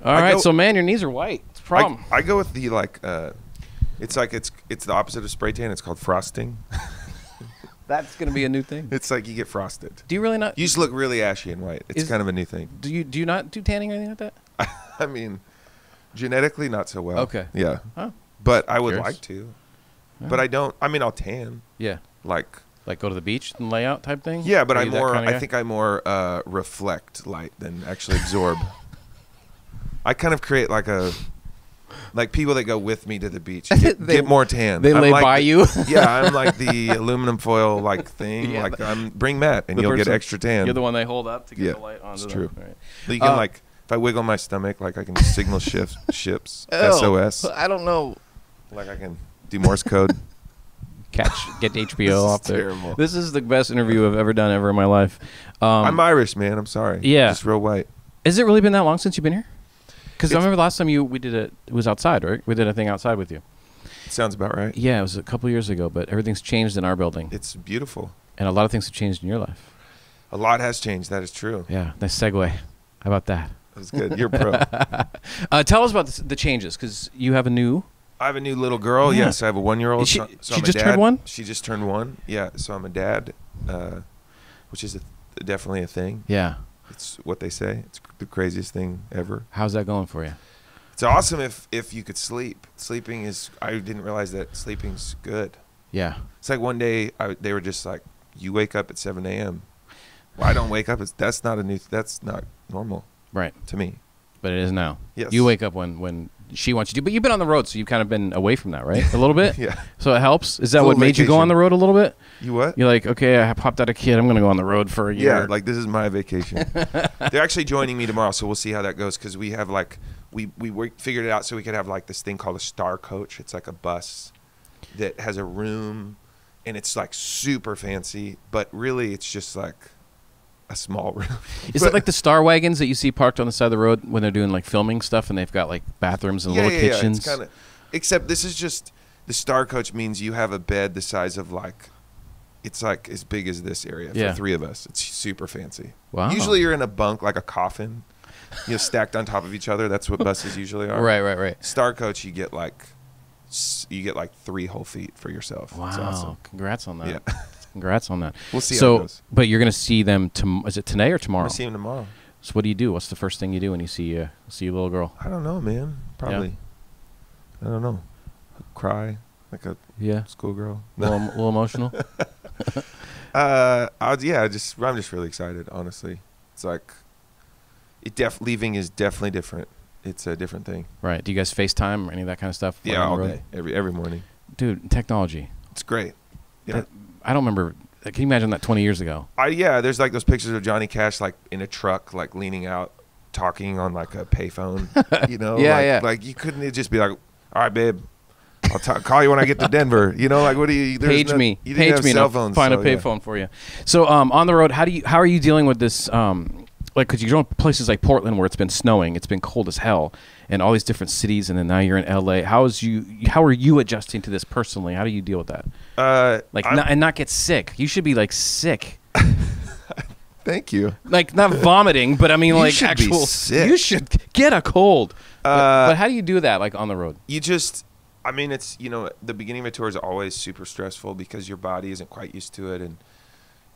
All right, so man, your knees are white. It's a problem. I go with the like. It's like it's the opposite of spray tan. It's called frosting. That's gonna be a new thing. It's like you get frosted. Do you really not? You just look really ashy and white. It's kind of a new thing. Do you not do tanning or anything like that? I mean, genetically not so well. Okay. Yeah. Huh? But I would like to. But I don't. I mean, I'll tan. Yeah. Like go to the beach and lay out type thing. Yeah, but I think I more reflect light than actually absorb. I kind of create like people that go with me to the beach get more tan. They lay by you. Yeah, I'm like the aluminum foil like thing. Yeah, like bring Matt and you'll get extra tan. You're the one they hold up to get the light onto them. It's true. Right. You can like if I wiggle my stomach, like I can signal ships SOS. I don't know. Like I can do Morse code. Get HBO off there. Terrible. This is the best interview I've ever done in my life. I'm Irish, man. I'm sorry. Yeah, just real white. Has it really been that long since you've been here? Because I remember last time we did it was outside, right? We did a thing outside with you. Sounds about right. Yeah, it was a couple years ago, but everything's changed in our building. It's beautiful. And a lot of things have changed in your life. A lot has changed. That is true. Yeah, nice segue. How about that? That was good. You're pro. Tell us about the changes, because you have a new... I have a new little girl. Yeah. Yes, I have a 1-year-old. She just turned 1? She just turned 1. Yeah, so I'm a dad, which is definitely a thing. Yeah. It's what they say. It's the craziest thing ever. How's that going for you? It's awesome if you could sleep. Sleeping is, I didn't realize that sleeping's good. Yeah. It's like one day they were just like, you wake up at 7 a.m. Well, I don't wake up. That's not normal. Right. To me. But it is now. Yes. You wake up when she wants you to. But you've been on the road, so you've kind of been away from that, right? A little bit? Yeah. So it helps? Is that what made you go on the road a little bit? You what? You're like, okay, I popped out a kid. I'm going to go on the road for a year. Yeah, like this is my vacation. They're actually joining me tomorrow, so we'll see how that goes, because we have like, we figured it out so we could have like this thing called a star coach. It's like a bus that has a room, and it's like super fancy, but really it's just like a small room. Is it like the star wagons that you see parked on the side of the road when they're doing like filming stuff, and they've got like bathrooms and little kitchens? It's kinda, except this is just, the star coach means you have a bed the size of like, it's like as big as this area for 3 of us. It's super fancy. Wow. Usually you're in a bunk, like a coffin, stacked on top of each other. That's what buses usually are. Right. Star coach, you get like 3 whole feet for yourself. Wow. It's awesome. Congrats on that. Yeah. Congrats on that. We'll see how it goes. But you're going to see them, is it today or tomorrow? I'm going to see them tomorrow. So what do you do? What's the first thing you do when you see your little girl? I don't know, man. Probably. Yeah. I don't know. Cry like a schoolgirl. A little emotional? I'm just really excited, honestly. It's like, leaving is definitely different. It's a different thing. Right. Do you guys FaceTime or any of that kind of stuff? Yeah, all day. Every morning. Dude, technology. It's great. Yeah. I don't remember. Can you imagine that 20 years ago? There's like those pictures of Johnny Cash like in a truck, like leaning out, talking on like a payphone. Like you couldn't just be like, all right, babe, I'll call you when I get to Denver. Like what do you? Page me. You didn't have cell phones. Find a payphone for you. So on the road, how are you dealing with this? Like, because you're going places like Portland where it's been snowing, it's been cold as hell, and all these different cities, and then now you're in LA. How are you adjusting to this personally? How do you deal with that? And not get sick. You should be like sick. Thank you. Like not vomiting, but I mean like actual. Sick. You should get a cold. But how do you do that? Like on the road? You just. I mean, it's the beginning of a tour is always super stressful because your body isn't quite used to it, and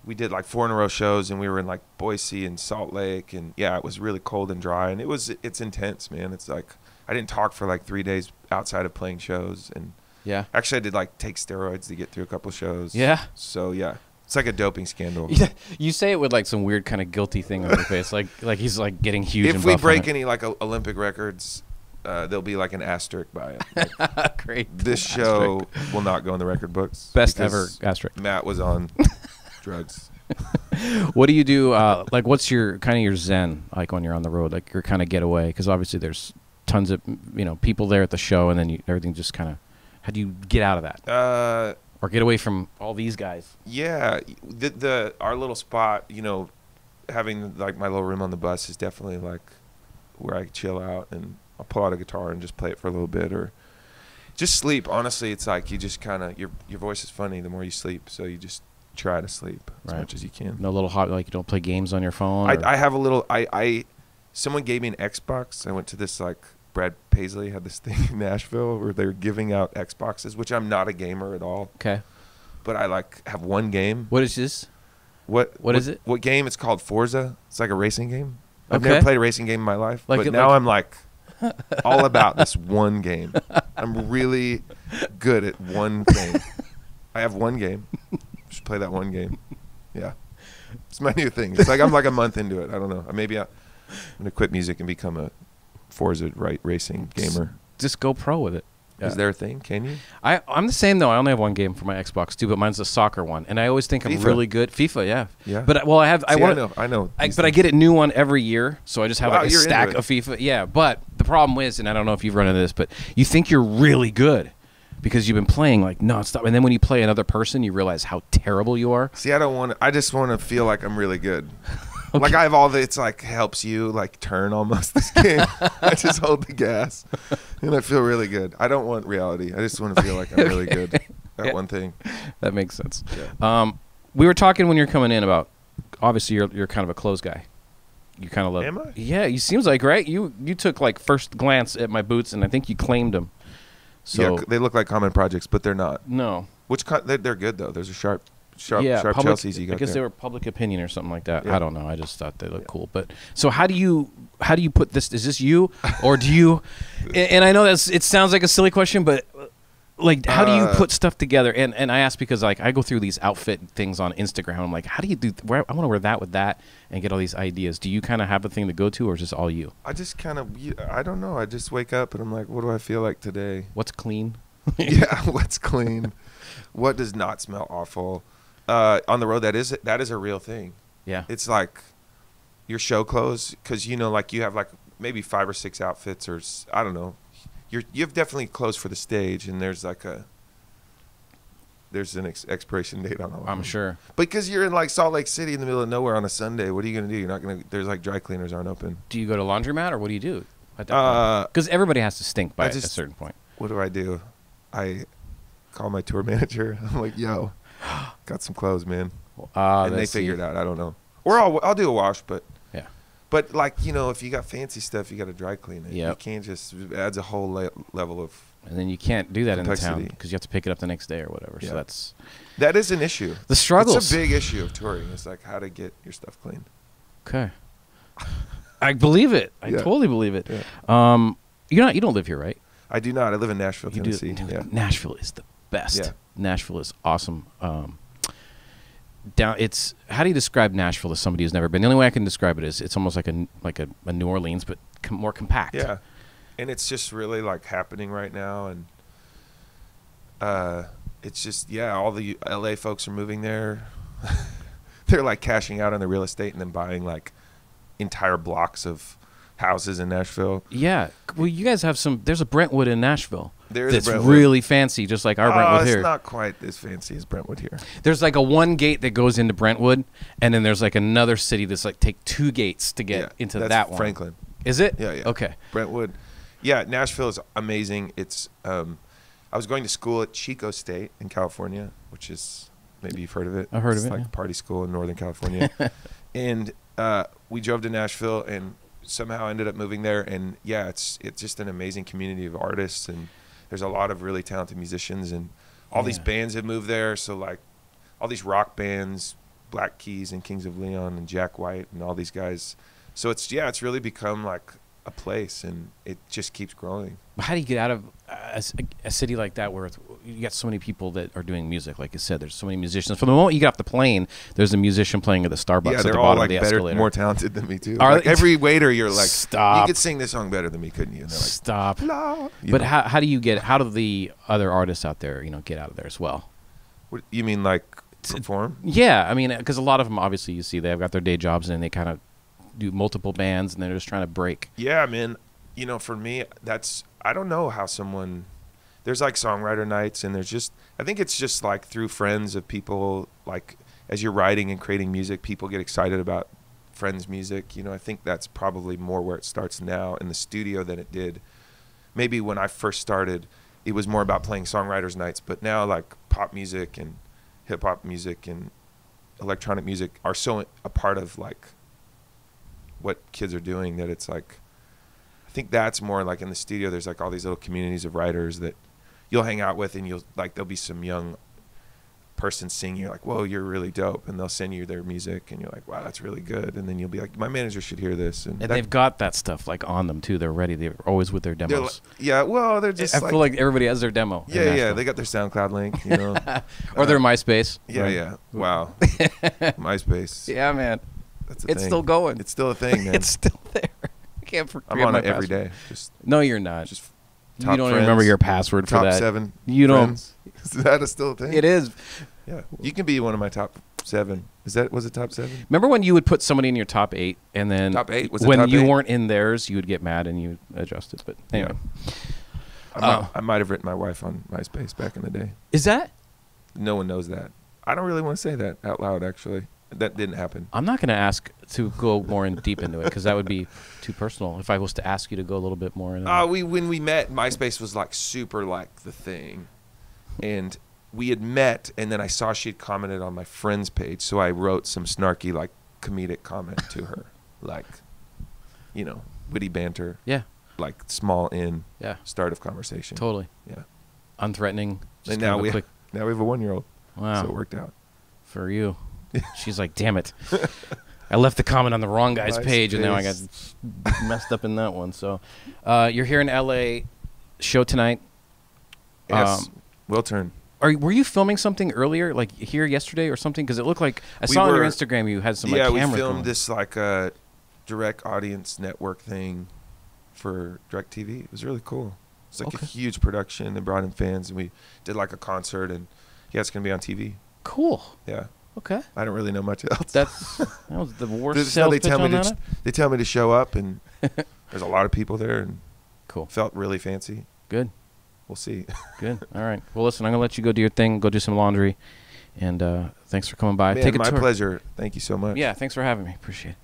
we did like 4 in a row shows, and we were in like Boise and Salt Lake, and it was really cold and dry, and it's intense, man. It's like I didn't talk for like 3 days outside of playing shows, and actually I did like take steroids to get through a couple shows. So it's like a doping scandal. You say it with like some weird kind of guilty thing on your face, like he's like getting huge. If we break any like Olympic records, there'll be like an asterisk by it. Like, great. This show will not go in the record books. Best ever asterisk. Matt was on drugs. What do you do? Like, what's your zen like when you're on the road? Like your kind of getaway, because obviously there's tons of people there at the show, and then everything just kind of. How do you get out of that? Or get away from all these guys? Yeah, our little spot, having like my little room on the bus is definitely like where I chill out, and I'll pull out a guitar and just play it for a little bit, or just sleep. Honestly, it's like you just kind of your voice is funny the more you sleep, so you just try to sleep as much as you can. No little hobby, like you don't play games on your phone? I have a little. someone gave me an Xbox. I went to this like Brad Paisley had this thing in Nashville where they were giving out Xboxes, which I'm not a gamer at all. Okay. But I like have one game. What is this? What is it? What game? It's called Forza. It's like a racing game. I've Okay. never played a racing game in my life, but now I'm like all about this one game. I'm really good at one thing. I have one game. Just play that one game. Yeah. It's my new thing. It's like I'm like a month into it. I don't know. Maybe I'm going to quit music and become a Forza racing gamer. Just go pro with it. Yeah. Is there a thing? Can you? I'm the same though. I only have one game for my Xbox too, but mine's a soccer one, and I always think I'm really good. FIFA, yeah. Yeah. But well, I know. But I get a new one every year, so I just have like a stack of FIFA. Yeah. But the problem is, and I don't know if you've run into this, but you think you're really good because you've been playing like nonstop, and then when you play another person, you realize how terrible you are. See, I don't want to. I just want to feel like I'm really good. Okay. Like I have all the, it's like helps you like turn almost this game. I just hold the gas and I feel really good. I don't want reality. I just want to feel like I'm really good at one thing. That makes sense. Yeah. We were talking when you're coming in about, obviously you're kind of a clothes guy. You kind of love. Am I? Yeah, you seems like, right? You took like first glance at my boots and I think you claimed them. So yeah, they look like common projects, but they're not. No. They're good though. There's a sharp public, Chelsea's you got. I guess there. they were Public Opinion or something like that. Yeah. I don't know. I just thought they looked cool. But so how do you put this? Is this you, or do you? And I know it sounds like a silly question, but like, how do you put stuff together? And I ask because like I go through these outfit things on Instagram. I'm like, how do you do? I want to wear that with that and get all these ideas. Do you kind of have a thing to go to, or is this all you? I just kind of, I don't know. I just wake up and I'm like, what do I feel like today? What's clean? Yeah, what's clean? What does not smell awful? On the road, that is a real thing. Yeah. It's like your show clothes, because like you have like maybe 5 or 6 outfits, or I don't know. You have definitely clothes for the stage, and there's like an expiration date on all of them. I'm sure. Because you're in like Salt Lake City in the middle of nowhere on a Sunday. What are you gonna do? You're not gonna. There's like dry cleaners aren't open. Do you go to laundromat, or what do you do at that point? Because everybody has to stink by a certain point. What do? I call my tour manager. I'm like, yo, got some clothes, man. And they figure it out. I don't know. Or I'll do a wash, but yeah. But like, if you got fancy stuff, you got to dry clean it. Yep. You can't just, it adds a whole level of. And then you can't do that in the town because you have to pick it up the next day or whatever. Yeah. So that is an issue. The struggles. It's a big issue of touring. It's like how to get your stuff cleaned. Okay. I believe it. I totally believe it. Yeah. You don't live here, right? I do not. I live in Nashville, Tennessee. Yeah. Nashville is the best. Yeah. Nashville is awesome. How do you describe Nashville to somebody who's never been? The only way I can describe it is it's almost like a New Orleans, but more compact. Yeah, and it's just really like happening right now, and it's just all the LA folks are moving there. They're like cashing out on the real estate and then buying like entire blocks of houses in Nashville. Yeah, well, you guys have there's a Brentwood in Nashville. There is that's a Brentwood. Really fancy, just like our Brentwood here. It's not quite as fancy as Brentwood here. There's like a one gate that goes into Brentwood, and then there's like another city that's like take 2 gates to get into that one. Franklin. Is it? Yeah. Okay. Brentwood. Yeah, Nashville is amazing. It's I was going to school at Chico State in California, which is, maybe you've heard of it. I've heard of it. It's like a party school in Northern California. And we drove to Nashville and somehow ended up moving there, and it's just an amazing community of artists, and there's a lot of really talented musicians, and all these bands have moved there. So like all these rock bands, Black Keys and Kings of Leon and Jack White and all these guys. So it's really become like a place, and it just keeps growing. How do you get out of a city like that where you got so many people that are doing music? Like you said, there's so many musicians. From the moment you get off the plane, there's a musician playing at the Starbucks at the bottom of the escalator. Better, more talented than me too. Like every waiter, you're like, stop. You could sing this song better than me, couldn't you? And they're like, stop. No. But how do the other artists out there, get out of there as well? What, you mean like perform? Yeah, I mean, because a lot of them, obviously, you see they've got their day jobs and they kind of do multiple bands and they're just trying to break. Yeah, man. For me, I don't know how there's like songwriter nights, and I think it's just like through friends of people, like as you're writing and creating music, people get excited about friends' music. I think that's probably more where it starts now in the studio than it did. Maybe when I first started, it was more about playing songwriters nights, but now like pop music and hip hop music and electronic music are so a part of like what kids are doing, that it's like, I think that's more like in the studio, there's like all these little communities of writers that you'll hang out with, and you'll like, there'll be some young person singing, you're like, whoa, you're really dope, and they'll send you their music, and you're like, wow, that's really good, and then you'll be like, my manager should hear this, and they've got that stuff like on them too. They're ready. They're always with their demos. They're just I feel like everybody has their demo. Yeah, they got their SoundCloud link, you know. Or their MySpace. Yeah. Wow. MySpace. Yeah, man. That's it's still going. It's still a thing, man. It's still there. I can't forget I'm on my it every password. day. Just no, you're not. Just you don't even remember your password for that. Top 7 You friends. Is that still a thing? It is. Yeah, you can be one of my top 7. Was it top 7? Remember when you would put somebody in your top 8, and then top 8 was when top you 8? weren't in theirs, you would get mad and you adjust it. But anyway, I might have written my wife on MySpace back in the day. Is that? No one knows that. I don't really want to say that out loud. Actually, that didn't happen. I'm not going to ask to go more in deep into it, because that would be too personal. If I was to ask you to go a little bit more into it. When we met, MySpace was like super like the thing, and we had met, and then I saw she had commented on my friend's page, so I wrote some snarky, like, comedic comment to her, like, you know, witty banter. Yeah. Like small start of conversation. Totally. Yeah. Unthreatening. And now we have a 1-year-old. Wow. So it worked out. For you. She's like, damn it. I left the comment on the wrong guy's page, and now I got messed up in that one. So you're here in L.A. Show tonight. Yes. Will Turn. Were you filming something earlier, like here yesterday or something? Because it looked like I saw on your Instagram you had some like camera. Yeah, we filmed going. this like a direct audience network thing for DirecTV. It was really cool. It's like a huge production. They brought in fans, and we did like a concert, and it's going to be on TV. Cool. Yeah. Okay. I don't really know much else. That was the worst sales pitch on that. They tell me to show up, and there's a lot of people there, and cool. Felt really fancy. Good. We'll see. Good. All right. Well, listen, I'm going to let you go do your thing, go do some laundry, and thanks for coming by. Man, Take a my tour. pleasure. Thank you so much. Yeah, thanks for having me. Appreciate it.